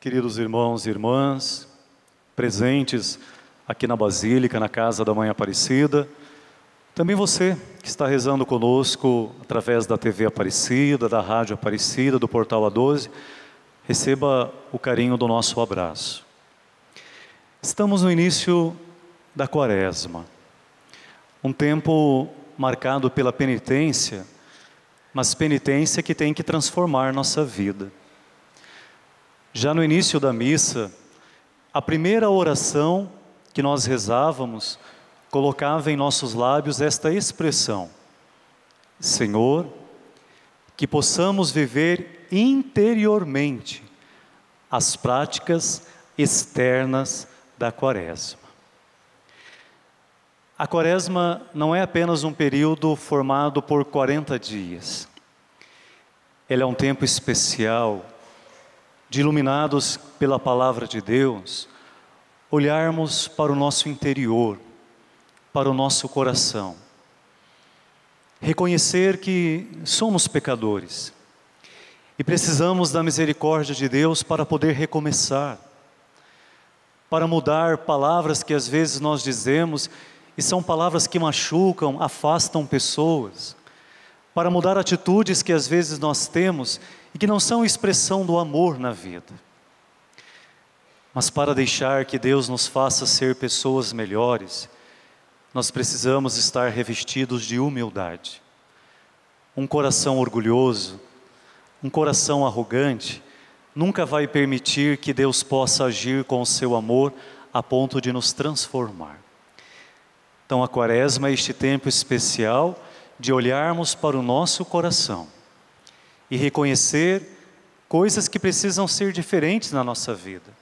Queridos irmãos e irmãs, presentes aqui na Basílica, na Casa da Mãe Aparecida, também você que está rezando conosco através da TV Aparecida, da Rádio Aparecida, do Portal A12, receba o carinho do nosso abraço. Estamos no início da Quaresma, um tempo marcado pela penitência, mas penitência que tem que transformar nossa vida. Já no início da missa, a primeira oração que nós rezávamos colocava em nossos lábios esta expressão: Senhor, que possamos viver interiormente as práticas externas da Quaresma. A Quaresma não é apenas um período formado por 40 dias. Ele é um tempo especial de, iluminados pela Palavra de Deus, olharmos para o nosso interior, para o nosso coração. Reconhecer que somos pecadores e precisamos da misericórdia de Deus para poder recomeçar, para mudar palavras que às vezes nós dizemos e são palavras que machucam, afastam pessoas, para mudar atitudes que às vezes nós temos e que não são expressão do amor na vida, mas para deixar que Deus nos faça ser pessoas melhores, nós precisamos estar revestidos de humildade. Um coração orgulhoso, um coração arrogante, nunca vai permitir que Deus possa agir com o seu amor a ponto de nos transformar. Então a Quaresma é este tempo especial de olharmos para o nosso coração e reconhecer coisas que precisam ser diferentes na nossa vida.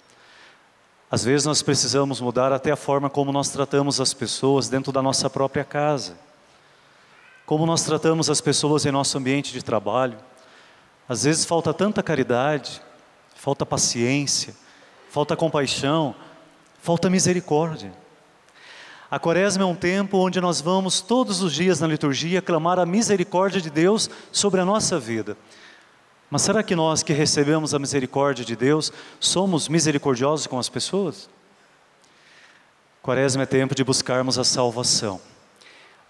Às vezes nós precisamos mudar até a forma como nós tratamos as pessoas dentro da nossa própria casa, como nós tratamos as pessoas em nosso ambiente de trabalho. Às vezes falta tanta caridade, falta paciência, falta compaixão, falta misericórdia. A Quaresma é um tempo onde nós vamos todos os dias na liturgia clamar a misericórdia de Deus sobre a nossa vida. Mas será que nós que recebemos a misericórdia de Deus somos misericordiosos com as pessoas? Quaresma é tempo de buscarmos a salvação.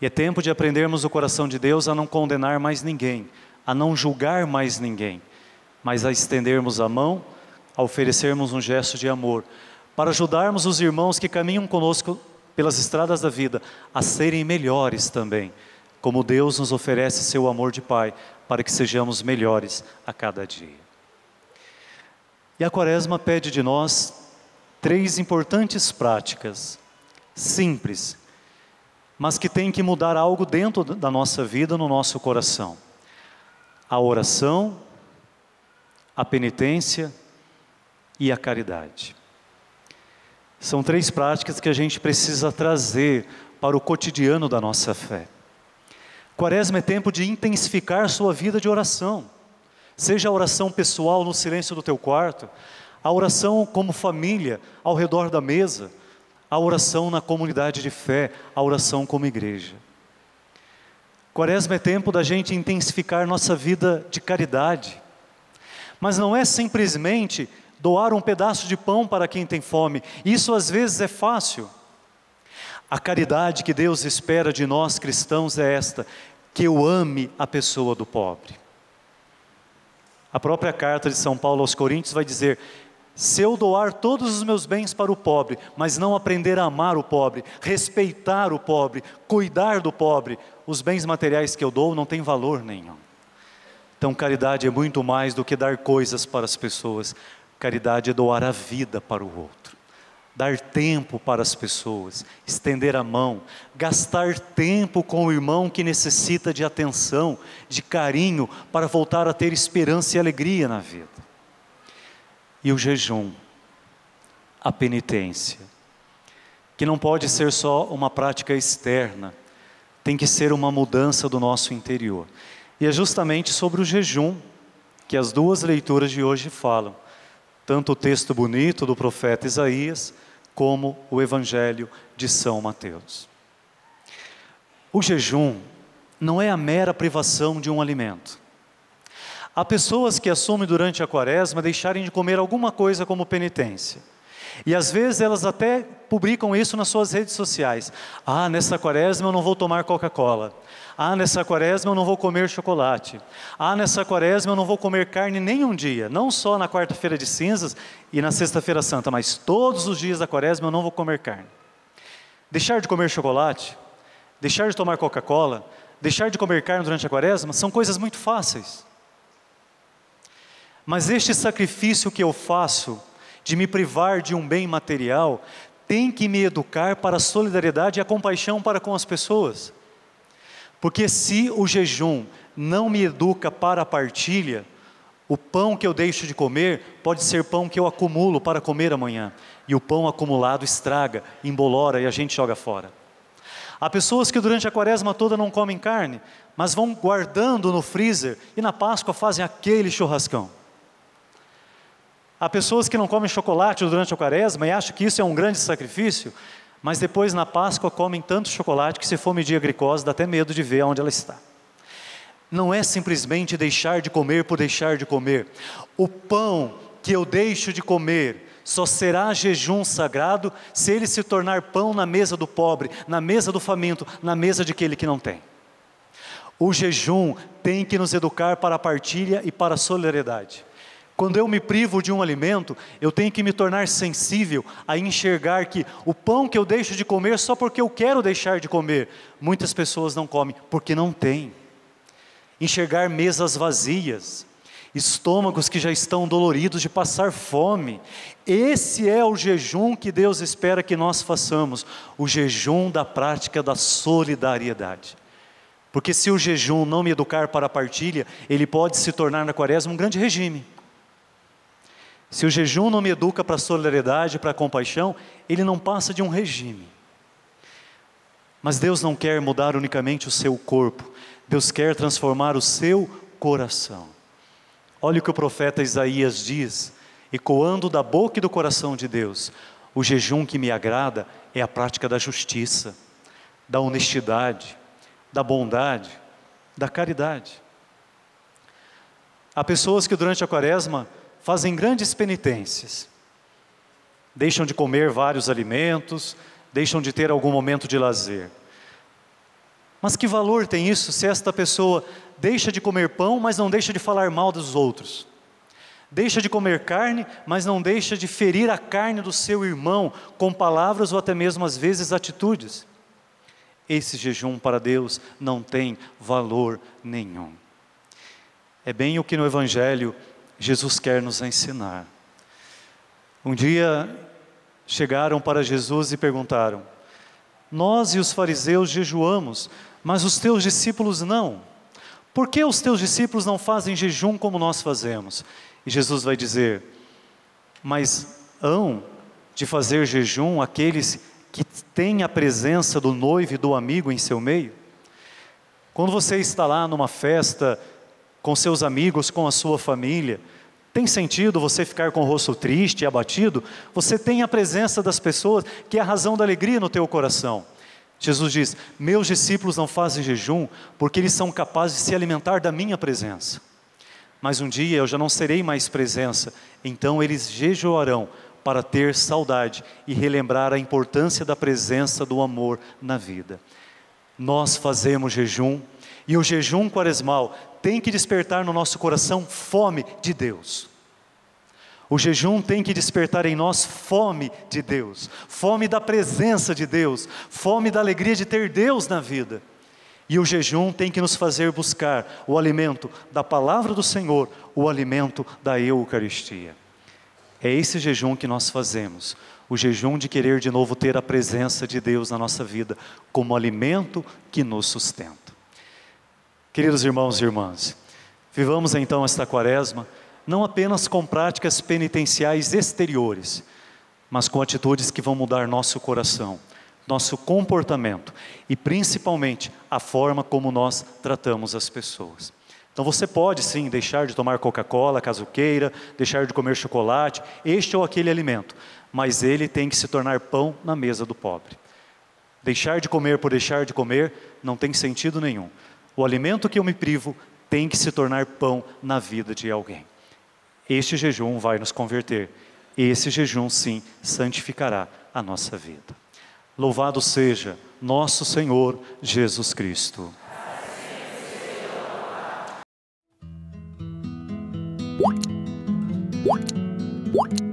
E é tempo de aprendermos o coração de Deus a não condenar mais ninguém, a não julgar mais ninguém, mas a estendermos a mão, a oferecermos um gesto de amor, para ajudarmos os irmãos que caminham conosco pelas estradas da vida, a serem melhores também, como Deus nos oferece seu amor de Pai, para que sejamos melhores a cada dia. E a Quaresma pede de nós 3 importantes práticas, simples, mas que tem que mudar algo dentro da nossa vida, no nosso coração. A oração, a penitência e a caridade. São 3 práticas que a gente precisa trazer para o cotidiano da nossa fé. Quaresma é tempo de intensificar sua vida de oração. Seja a oração pessoal no silêncio do teu quarto, a oração como família ao redor da mesa, a oração na comunidade de fé, a oração como igreja. Quaresma é tempo da gente intensificar nossa vida de caridade. Mas não é simplesmente doar um pedaço de pão para quem tem fome. Isso às vezes é fácil. A caridade que Deus espera de nós cristãos é esta: que eu ame a pessoa do pobre. A própria carta de São Paulo aos Coríntios vai dizer: se eu doar todos os meus bens para o pobre, mas não aprender a amar o pobre, respeitar o pobre, cuidar do pobre, os bens materiais que eu dou não têm valor nenhum. Então caridade é muito mais do que dar coisas para as pessoas. Caridade é doar a vida para o outro, dar tempo para as pessoas, estender a mão, gastar tempo com o irmão que necessita de atenção, de carinho, para voltar a ter esperança e alegria na vida. E o jejum, a penitência, que não pode ser só uma prática externa, tem que ser uma mudança do nosso interior. E é justamente sobre o jejum que as 2 leituras de hoje falam. Tanto o texto bonito do profeta Isaías, como o Evangelho de São Mateus. O jejum não é a mera privação de um alimento. Há pessoas que assumem durante a quaresma deixarem de comer alguma coisa como penitência. E às vezes elas até publicam isso nas suas redes sociais. Ah, nessa quaresma eu não vou tomar Coca-Cola. Ah, nessa quaresma eu não vou comer chocolate. Ah, nessa quaresma eu não vou comer carne nem um dia. Não só na quarta-feira de cinzas e na sexta-feira santa, mas todos os dias da quaresma eu não vou comer carne. Deixar de comer chocolate, deixar de tomar Coca-Cola, deixar de comer carne durante a quaresma, são coisas muito fáceis. Mas este sacrifício que eu faço, de me privar de um bem material, tem que me educar para a solidariedade e a compaixão para com as pessoas. Porque se o jejum não me educa para a partilha, o pão que eu deixo de comer pode ser pão que eu acumulo para comer amanhã. E o pão acumulado estraga, embolora e a gente joga fora. Há pessoas que durante a quaresma toda não comem carne, mas vão guardando no freezer e na Páscoa fazem aquele churrascão. Há pessoas que não comem chocolate durante a quaresma e acham que isso é um grande sacrifício, mas depois na Páscoa comem tanto chocolate que se for medir a glicose dá até medo de ver onde ela está. Não é simplesmente deixar de comer por deixar de comer. O pão que eu deixo de comer só será jejum sagrado se ele se tornar pão na mesa do pobre, na mesa do faminto, na mesa de aquele que não tem. O jejum tem que nos educar para a partilha e para a solidariedade. Quando eu me privo de um alimento, eu tenho que me tornar sensível a enxergar que o pão que eu deixo de comer só porque eu quero deixar de comer, muitas pessoas não comem porque não têm. Enxergar mesas vazias, estômagos que já estão doloridos de passar fome. Esse é o jejum que Deus espera que nós façamos, o jejum da prática da solidariedade. Porque se o jejum não me educar para a partilha, ele pode se tornar na quaresma um grande regime. Se o jejum não me educa para a solidariedade, para a compaixão, ele não passa de um regime. Mas Deus não quer mudar unicamente o seu corpo, Deus quer transformar o seu coração. Olha o que o profeta Isaías diz, ecoando da boca e do coração de Deus: o jejum que me agrada é a prática da justiça, da honestidade, da bondade, da caridade. Há pessoas que durante a quaresma fazem grandes penitências, deixam de comer vários alimentos, deixam de ter algum momento de lazer. Mas que valor tem isso se esta pessoa deixa de comer pão, mas não deixa de falar mal dos outros? Deixa de comer carne, mas não deixa de ferir a carne do seu irmão, com palavras ou até mesmo às vezes atitudes. Esse jejum para Deus não tem valor nenhum. É bem o que no Evangelho Jesus quer nos ensinar. Um dia chegaram para Jesus e perguntaram: nós e os fariseus jejuamos, mas os teus discípulos não. Por que os teus discípulos não fazem jejum como nós fazemos? E Jesus vai dizer: mas hão de fazer jejum aqueles que têm a presença do noivo e do amigo em seu meio? Quando você está lá numa festa, com seus amigos, com a sua família, tem sentido você ficar com o rosto triste e abatido? Você tem a presença das pessoas, que é a razão da alegria no teu coração. Jesus diz: meus discípulos não fazem jejum, porque eles são capazes de se alimentar da minha presença. Mas um dia eu já não serei mais presença, então eles jejuarão para ter saudade e relembrar a importância da presença do amor na vida. Nós fazemos jejum, e o jejum quaresmal tem que despertar no nosso coração fome de Deus. O jejum tem que despertar em nós fome de Deus, fome da presença de Deus, fome da alegria de ter Deus na vida. E o jejum tem que nos fazer buscar o alimento da palavra do Senhor, o alimento da Eucaristia. É esse jejum que nós fazemos, o jejum de querer de novo ter a presença de Deus na nossa vida, como alimento que nos sustenta. Queridos irmãos e irmãs, vivamos então esta quaresma, não apenas com práticas penitenciais exteriores, mas com atitudes que vão mudar nosso coração, nosso comportamento e principalmente a forma como nós tratamos as pessoas. Então você pode sim deixar de tomar Coca-Cola, caso queira, deixar de comer chocolate, este ou aquele alimento, mas ele tem que se tornar pão na mesa do pobre. Deixar de comer por deixar de comer não tem sentido nenhum. O alimento que eu me privo tem que se tornar pão na vida de alguém. Este jejum vai nos converter. Esse jejum, sim, santificará a nossa vida. Louvado seja nosso Senhor Jesus Cristo. What?